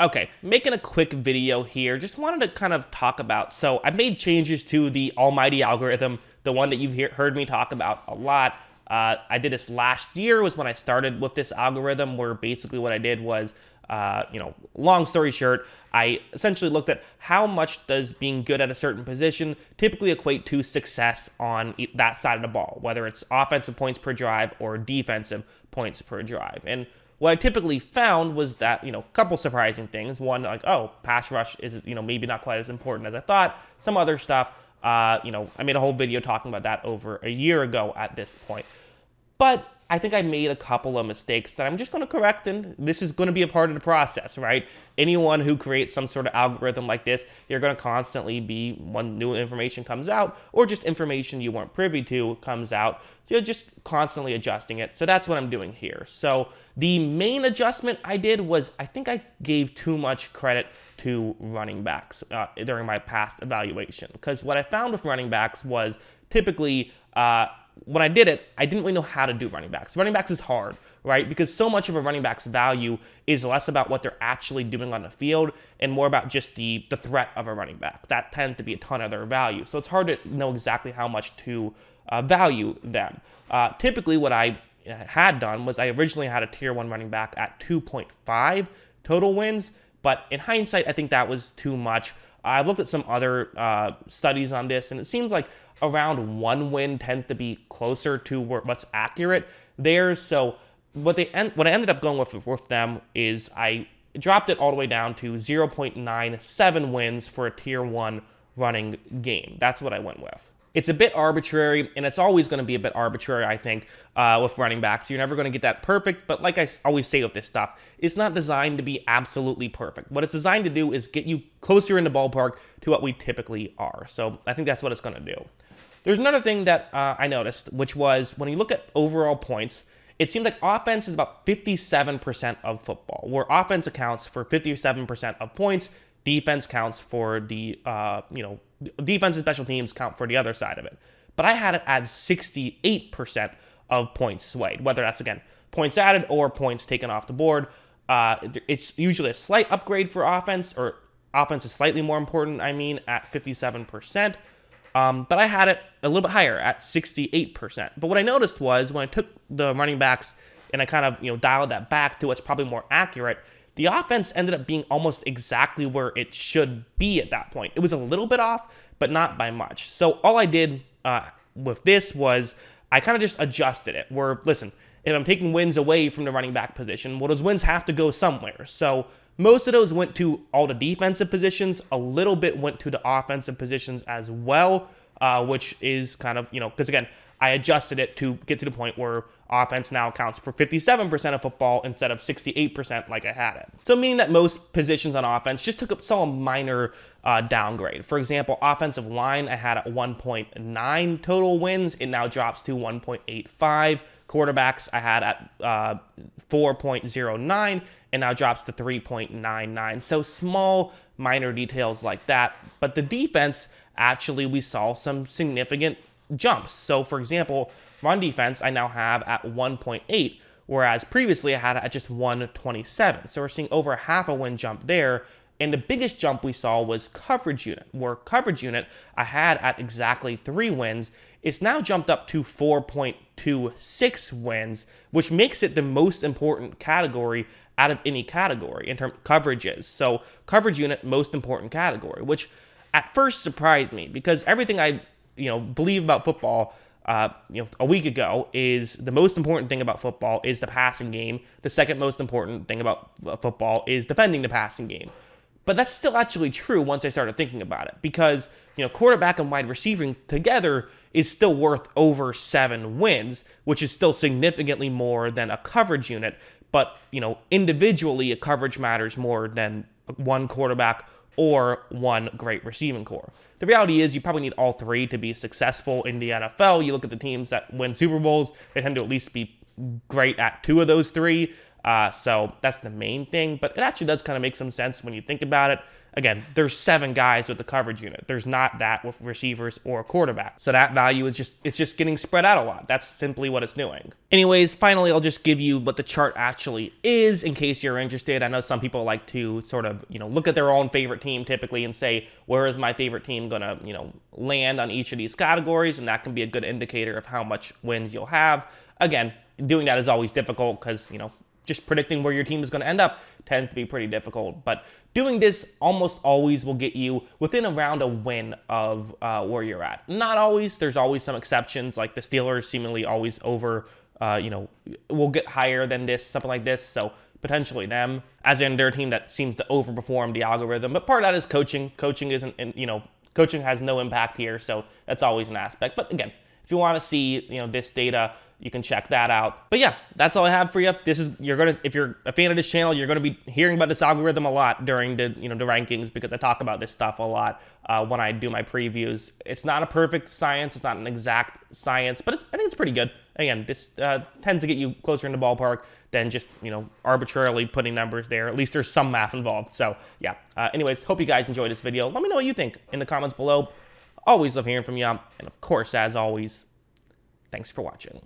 Okay, making a quick video here. Just wanted to kind of talk about, so I made changes to the almighty algorithm, the one that you've heard me talk about a lot. I did this last year was when I started with this algorithm, where basically what I did was, long story short, I essentially looked at how much does being good at a certain position typically equate to success on that side of the ball, whether it's offensive points per drive or defensive points per drive. And what I typically found was that, a couple surprising things. One, like, oh, pass rush is, maybe not quite as important as I thought. Some other stuff, I made a whole video talking about that over a year ago at this point. But I think I made a couple of mistakes that I'm just going to correct, and this is going to be a part of the process, right? Anyone who creates some sort of algorithm like this, you're going to constantly be, when new information comes out, or just information you weren't privy to comes out, you're just constantly adjusting it. So that's what I'm doing here. So the main adjustment I did was, I think I gave too much credit to running backs during my past evaluation. Because what I found with running backs was typically, when I did it, I didn't really know how to do running backs. Running backs is hard, right? Because so much of a running back's value is less about what they're actually doing on the field and more about just the threat of a running back. That tends to be a ton of their value. So it's hard to know exactly how much to value them. Typically, what I had done was I originally had a tier 1 running back at 2.5 total wins, but in hindsight, I think that was too much. I've looked at some other studies on this, and it seems like around 1 win tends to be closer to what's accurate there. So what I ended up going with them is I dropped it all the way down to 0.97 wins for a tier 1 running game. That's what I went with. It's a bit arbitrary, and it's always going to be a bit arbitrary, I think, with running backs. You're never going to get that perfect, but like I always say with this stuff, it's not designed to be absolutely perfect. What it's designed to do is get you closer in the ballpark to what we typically are. So I think that's what it's going to do. There's another thing that I noticed, which was when you look at overall points, it seemed like offense is about 57% of football, where offense accounts for 57% of points, defense counts for the, defense and special teams count for the other side of it. But I had it at 68% of points swayed, whether that's, again, points added or points taken off the board. It's usually a slight upgrade for offense, or offense is slightly more important, at 57%. But I had it a little bit higher at 68%. But what I noticed was when I took the running backs and I kind of, dialed that back to what's probably more accurate, the offense ended up being almost exactly where it should be at that point. It was a little bit off, but not by much. So all I did with this was I kind of just adjusted it. Where, listen, if I'm taking wins away from the running back position, well, those wins have to go somewhere. So most of those went to all the defensive positions. A little bit went to the offensive positions as well, which is kind of, because again, I adjusted it to get to the point where offense now accounts for 57% of football instead of 68% like I had it. So meaning that most positions on offense just saw a minor downgrade. For example, offensive line, I had at 1.9 total wins. It now drops to 1.85. Quarterbacks, I had at 4.09 and now drops to 3.99. So small, minor details like that. But the defense, actually, we saw some significant jumps. So, for example, run defense, I now have at 1.8, whereas previously I had it at just 127. So we're seeing over half a win jump there. And the biggest jump we saw was coverage unit, where coverage unit I had at exactly 3 wins. It's now jumped up to 4.26 wins, which makes it the most important category out of any category in terms of coverages. So coverage unit, most important category, which at first surprised me because everything I believe about football a week ago is the most important thing about football is the passing game. The second most important thing about football is defending the passing game. But that's still actually true once I started thinking about it because, quarterback and wide receiving together is still worth over 7 wins, which is still significantly more than a coverage unit. But, individually, a coverage matters more than one quarterback or one great receiving core. The reality is you probably need all 3 to be successful in the NFL. You look at the teams that win Super Bowls, they tend to at least be great at 2 of those 3. So that's the main thing, but it actually does kind of make some sense when you think about it. Again, there's 7 guys with the coverage unit. There's not that with receivers or quarterback. So that value is it's just getting spread out a lot. That's simply what it's doing. Anyways, finally, I'll just give you what the chart actually is in case you're interested. I know some people like to sort of, look at their own favorite team typically and say, where is my favorite team gonna, land on each of these categories? And that can be a good indicator of how much wins you'll have. Again, doing that is always difficult because, just predicting where your team is going to end up tends to be pretty difficult. But doing this almost always will get you within around a win of where you're at. Not always. There's always some exceptions, like the Steelers seemingly always will get higher than this, something like this. So potentially them, as in their team that seems to overperform the algorithm. But part of that is coaching. Coaching isn't, coaching has no impact here. So that's always an aspect. But again, if you want to see, this data, you can check that out. But yeah, that's all I have for you. If you're a fan of this channel, you're gonna be hearing about this algorithm a lot during the the rankings, because I talk about this stuff a lot when I do my previews. It's not a perfect science, it's not an exact science, but I think it's pretty good. Again, this tends to get you closer in the ballpark than just arbitrarily putting numbers there. At least there's some math involved. So yeah. Anyways, hope you guys enjoyed this video. Let me know what you think in the comments below. Always love hearing from you, and of course, as always, thanks for watching.